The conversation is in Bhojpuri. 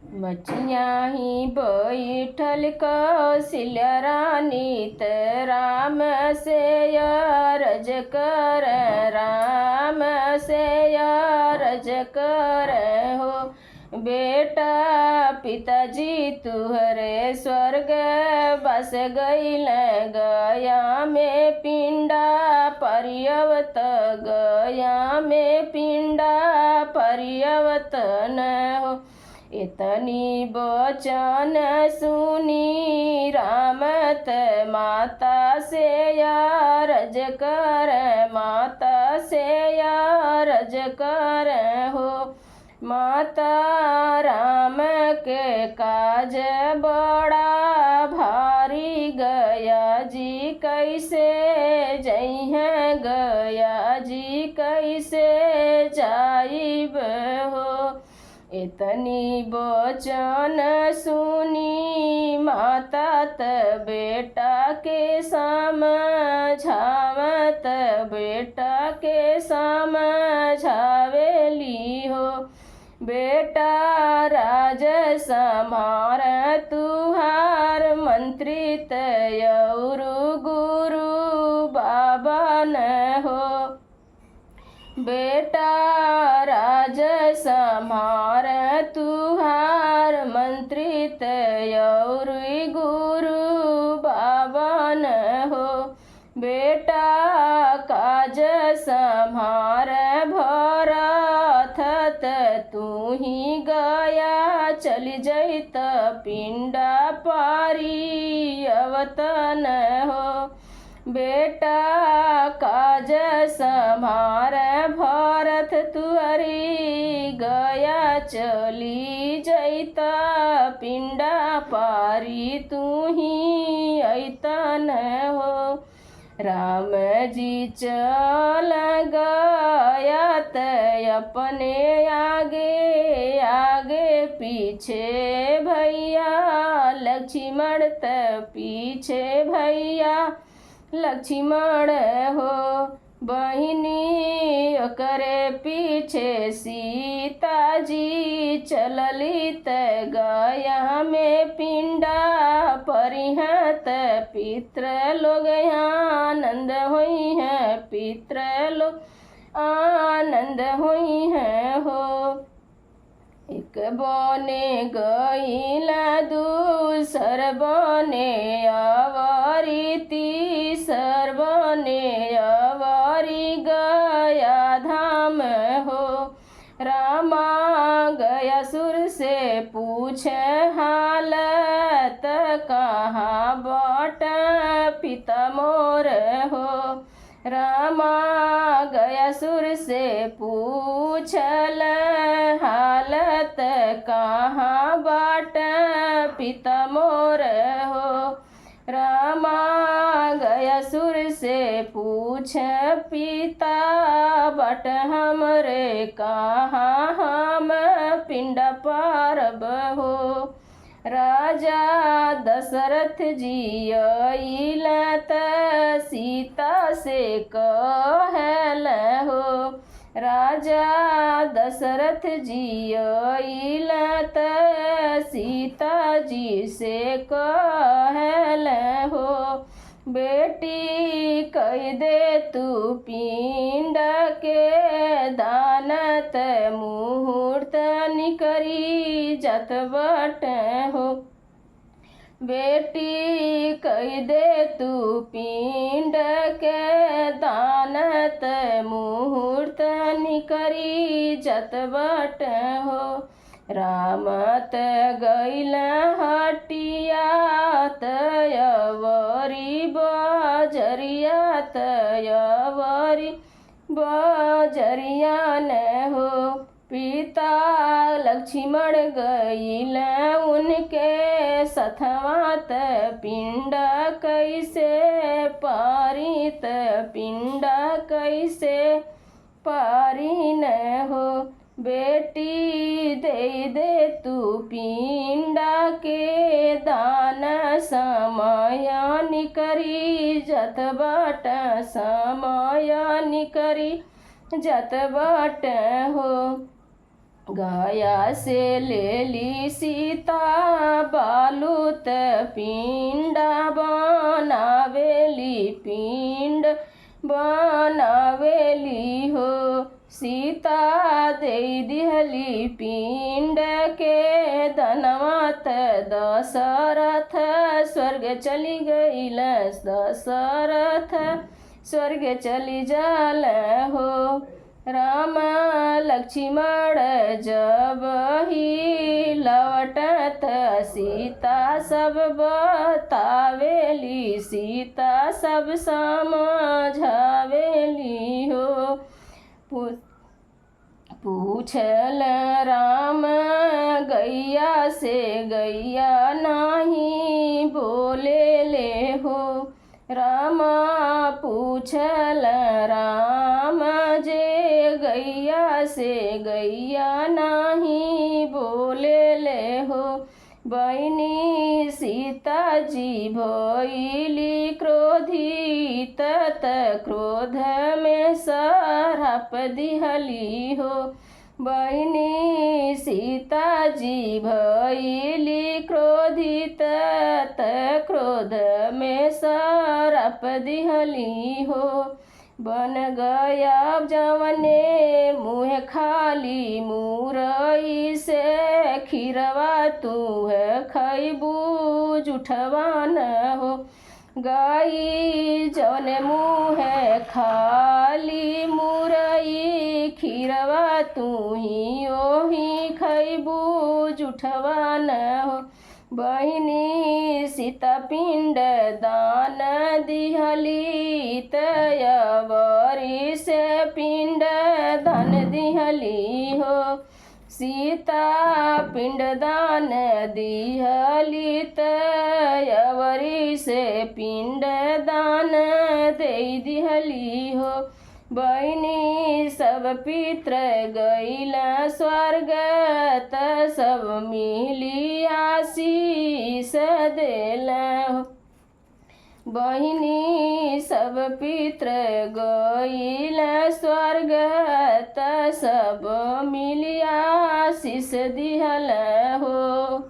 मचिया ही बैठल कौशल्या रानी त राम से अरज कर, राम से अरज कर हो। बेटा पिताजी तुहरे स्वर्ग बस गईल, गया में पिंडा परियवत, गया में पिंडा परियवत न हो। इतनी बचन सुनी रामत माता से अरज कर, माता से अरज कर हो। माता राम के काज बड़ा भारी, गया जी कैसे जइहें, गया जी कैसे जाइब हो। इतनी बचन सुनी माता त बेटा के समझावत, बेटा के समझावेली हो। बेटा राज समार तुहार मंत्री तयौर गुरु बाबा न हो। बेटा राज समार तुहार मंत्री तयौर गुरु बाबा न हो। बेटा काज समार भरत तू ही गया चली जैत, पिंडा पारी अवतन हो। बेटा काज समार भरत तुअरी, गया चली जैता पिंडा पारी तू ही अइतन हो। राम जी चल गया त अपने आगे आगे पीछे भैया, लक्ष्मण त पीछे भैया लक्ष्मण हो। बहिनी ओकरे पीछे सीता जी चलली त गया में पिंडा परिहत, पित्र लोग आनंद हुई हैं, पित्र लोग आनंद हुई हैं हो। एक बने गईला दूसर बने अवारी, तीसर बने अवारी गया धाम हो। रामा गया सुर से पूछे हालत, कहाँ बाट पिता मोर हो। रामा गया सुर से पूछल हालत, कहाँ बाट पिता मोर हो। रामा गया सुर से पूछ पिता बाट हमरे, कहाँ हम पिंडा पारब हो। राजा दशरथ जी अइलत सीता से कहल हो। राजा दशरथ जी अइलत सीता जी से कहल हो। बेटी कह दे तू पिंड के दानत, मुहूर्त निकरी जत बट हो। बेटी कह दे तू पिंड के दानत, मुहूर्त निकरी जत बट हो। रामत गैल हटिया तयवरी बजरिया, तयवरी बजरिया न हो। पिता लक्ष्मण गैल उनके सथवात, पिंडा कैसे पारित, पिंडा कैसे पारी न हो। बेटी दे तू पिंडा के दान, समय निकरी जत बाट, समय निकरी जत बाट हो। गया से ले ली सीता बालूत पिंडा बनावेली पिंड बनावेली हो। सीता दे दिहली पिंड के धनवात दशरथ स्वर्ग चली गईल दशरथ स्वर्ग चली जाल हो। राम लक्ष्मण जब ही लौटत सीता सब बतावेली सीता सब समझावेली हो। पूछल राम गैया से गैया नहीं बोले ले हो। राम पूछल राम जे गैया से गैया नहीं बोले ले हो। बहिनी सीता जी भइली क्रोधित त क्रोध में सरप दिहली हो। बहिनी सीता जी भइली क्रोधित त क्रोध में सरप दिहली हो। बन गया जवने मुँह खाली मुरई से खीरवा तू है खैबू जुठवा न हो। गाई जवने मुँह खाली मुरई खीरवा तू ही ओही खैबू जुठवा न हो। बहिनी सीता पिंड दान दिहली तयवरी से पिंड दान दिहली हो। सीता पिंड दान दिहली तयवरी से पिंड दान दे दिहली हो। बहिनी सब पित्र गईल स्वर्ग त सब मिली आशीष देल हो। बहिनी सब पित्र गईल स्वर्ग त सब मिली आशीष दिहल हो।